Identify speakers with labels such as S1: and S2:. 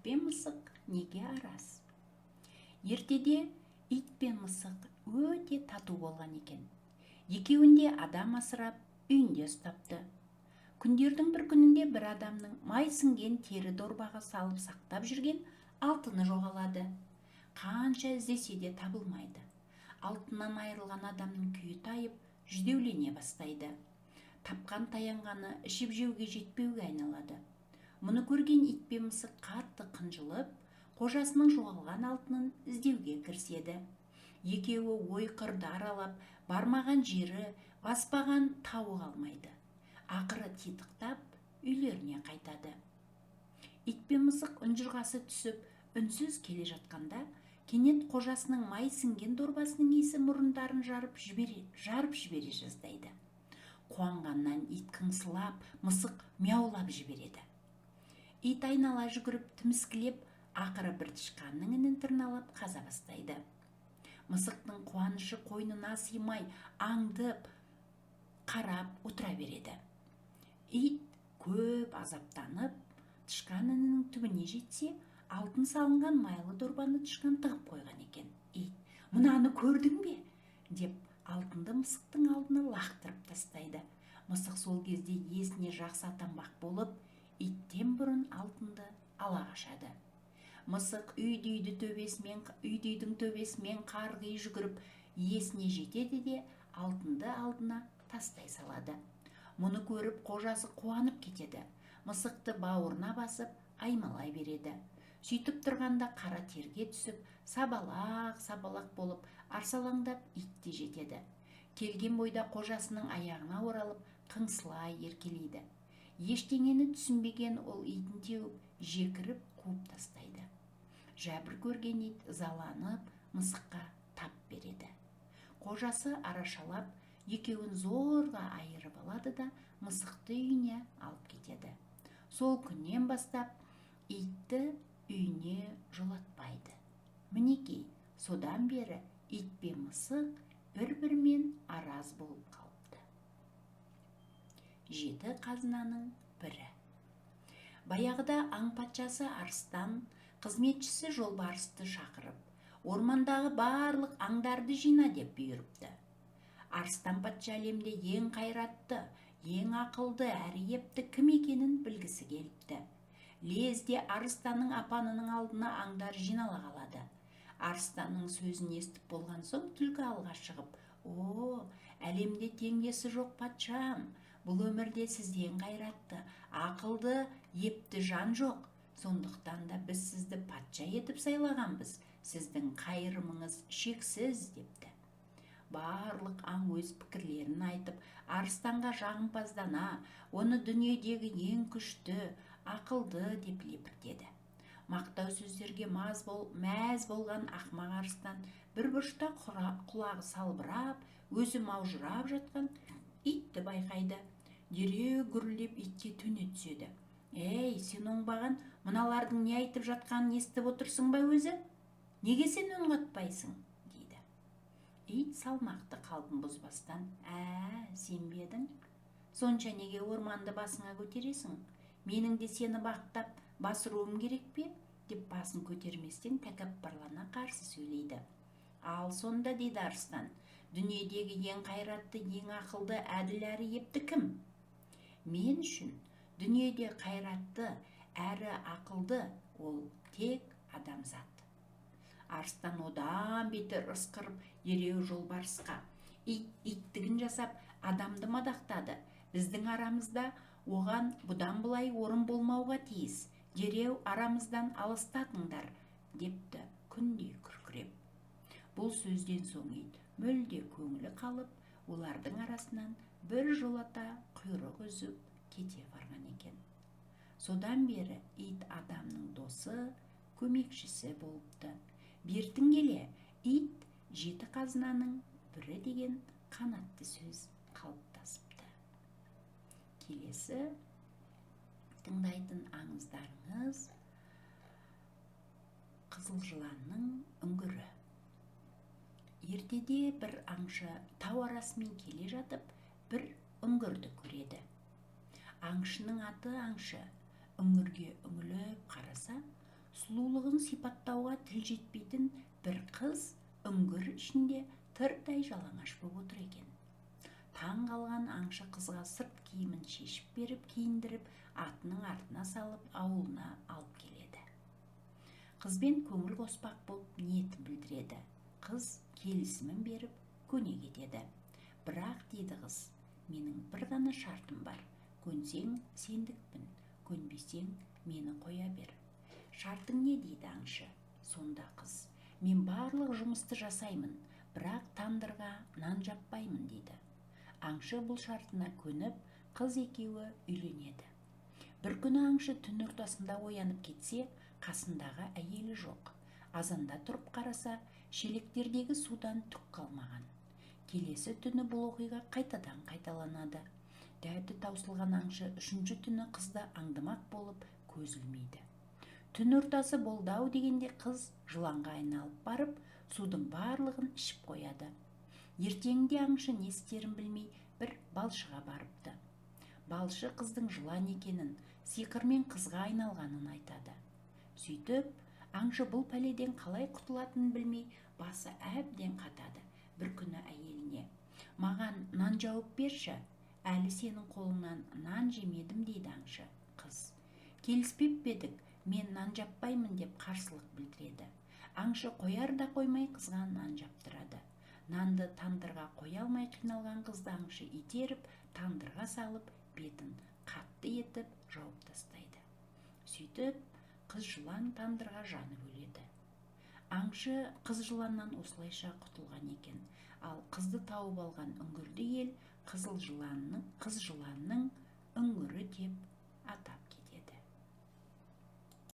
S1: пен мысық неге араз? Ертеде ит пен мысық өте тату болған екен. Екеуін де адам асырап, үйінде ұстапты. Күндердің бір күнінде бір адамның май сіңген тері дорбаға салып сақтап жүрген алтыны жоғалады. Қанша іздесе де табылмайды. Алтыннан айырылған адамның күйі тайып, жүдеулене бастайды. Тапқан таянғаны ішіп жеуге жетпеуге айналады. Мұны көрген ит пен мысық қатты қынжылып, қожасының жоғалған алтынын іздеуге кіріседі. Екеуі ой-қырды аралап, бармаған жері, баспаған тауы қалмайды. Ақыры титықтап, үйлеріне қайтады. Ит пен мысық ұнжырғасы түсіп, үнсіз келе жатқанда, кенет қожасының май сіңген дорбасының иісі мұрындарын жарып жібере жаздайды. Қуанғаннан ит қыңсылап, мысық мяулап жібереді. Ит айнала жүгіріп, тіміскілеп, ақыры бір тышқанның інін тырналап қаза бастайды. Мысықтың қуанышы қойнына сыймай, аңдып, қарап отыра береді. Ит көп азаптанып, тышқан інінің түбіне жетсе, алтын салынған майлы дорбаны тышқан тығып қойған екен. Ит: "Мынаны көрдің бе?" деп алтынды мысықтың алдына лақтырып тастайды. Мысық сол кезде есіне жақсы атанбақ болып, иттен бұрын алтынды ала қашады. Мысық үйдейдің төбесімен қарғи жүгіріп, есіне жетеді де алтынды алдына тастай салады. Мұны көріп қожасы қуанып кетеді. Мысықты бауырына басып, аймалай береді. Сөйтіп тұрғанда қара терге түсіп, сабалақ болып, арсалаңдап ит те жетеді. Келген бойда қожасының аяғына оралып, қыңсылай еркелейді. Ештеңені түсінбеген ол итін теуіп, жекіріп қуып тастайды. Жәбір көрген ит ызаланып, мысыққа тап береді. Қожасы арашалап, екеуін зорға айырып алады да мысықты үйіне алып кетеді. Сол күннен бастап итті үйіне жолатпайды. Мінекей, содан бері ит пен мысық бір-бірімен араз болып қалыпты. 7 қазынаның бірі. Баяғыда аң патшасы арыстан қызметшісі жолбарысты шақырып, ормандағы барлық аңдарды жина деп бұйырыпты. Арыстан патша әлемде ең қайратты, ең ақылды әрі епті кім екенін білгісі келіпті. Лезде арыстанның апанының алдына аңдар жинала қалады. Арыстанның сөзін естіп болған соң түлкі алға шығып: "О, әлемде теңдесі жоқ патшам, бұл өмірде сізден қайратты, ақылды, епті жан жоқ. Сондықтан да біз сізді патша етіп сайлағанбыз. Сіздің қайырымыңыз шексіз" депті. Барлық аң өз пікірлерін айтып, арыстанға жағымпаздана, оны дүниедегі ең күшті, ақылды деп лепіртеді. Мақтау сөздерге мәз болған ақымақ арыстан бір бұрышта құлағы салбырап, өзі маужырап жатқан итті байқайды. Дереу гүрілдеп итке төне түседі. "Ей, сен оңбаған, мыналардың не айтып жатқанын естіп отырсың ба өзі? Неге сен үн қатпайсың?" дейді. Ит салмақты қалпын бұзбастан: "Сен бе едің? Сонша неге орманды басыңа көтересің? Менің де сені бақтап басыруым керек пе?" деп басын көтерместен тәкаппарлана қарсы сөйлейді. "Ал сонда", дейді арыстан, "дүниедегі ең қайратты, ең ақылды, әділ әрі епті кім?" "Мен үшін дүниеде қайратты әрі ақылды ол тек адамзат." Арыстан одан бетер ысқырып, дереу жолбарысқа: "Иттігін жасап, адамды мадақтады. Біздің арамызда оған бұдан былай орын болмауға тиіс. Дереу арамыздан алыстатыңдар" депті күндей күркіреп. Бұл сөзден соң ит мүлде көңілі қалып, олардың арасынан бір жолата құйрық үзіп кете барған екен. Содан бері ит адамның досы, көмекшісі болыпты. Бертін келе ит 7 қазынаның бірі деген қанатты сөз қалыптасыпты. Келесі тыңдайтын аңыздарыңыз Қызыл жыланның үңгірі. Ертеде бір аңшы тау арасымен келе жатып, бір үңгірді көреді. Аңшының аты аңшы. Үңгірге үңіліп қараса, сұлулығын сипаттауға тіл жетпейтін бір қыз үңгір ішінде тырдай жалаңаш боп отыр екен. Таң қалған аңшы қызға сырт киімін шешіп беріп, киіндіріп, атының артына салып, ауылына алып келеді. Қызбен көңіл қоспақ болып ниетін білдіреді. Қыз келісімін беріп, көне кетеді. Бірақ, дейді қыз, менің бір ғана шартым бар. Көнсең сендікпін, көнбесең мені қоя бер. Шартың не, дейді аңшы. Сонда қыз, мен барлық жұмысты жасаймын, бірақ тандырға нан жаппаймын, дейді. Аңшы бұл шартына көніп, қыз екеуі үйленеді. Бір күні аңшы түн ортасында оянып кетсе, қасындағы әйелі жоқ. Азанда тұрып қараса, шелектердегі судан түк қалмаған. Келесі түні бұл оқиға қайтадан қайталанады. Дәті таусылған аңшы үшінші түні қызды аңдымақ болып көз ілмейді. Түн ортасы болды-ау дегенде қыз жыланға айналып барып, судың барлығын ішіп қояды. Ертеңінде аңшы не істерін білмей бір балшыға барыпты. Балшы қыздың жылан екенін, сиқырмен қызға айналғанын айтады. Сөйтіп, аңшы бұл пәледен қалай құтылатынын білмей, басы әбден қатады. Бір күні әйеліне, маған нан жауып берші, әлі сенің қолыңнан нан жемедім, дейді аңшы. Қыз, келіспеп пе едік, мен нан жаппаймын деп қарсылық білдіреді. Аңшы қояр да қоймай қызға нан жаптырады. Нанды тандырға қоя алмай қиналған қызды аңшы итеріп, тандырға салып, бетін қатты етіп жауып тастайды. Сөйтіп, қыз жылан тандырға жанып өледі. Аңшы қыз жыланнан осылайша құтылған екен. Ал қызды тауып алған үңгірді ел қыз жыланның үңгірі деп атап.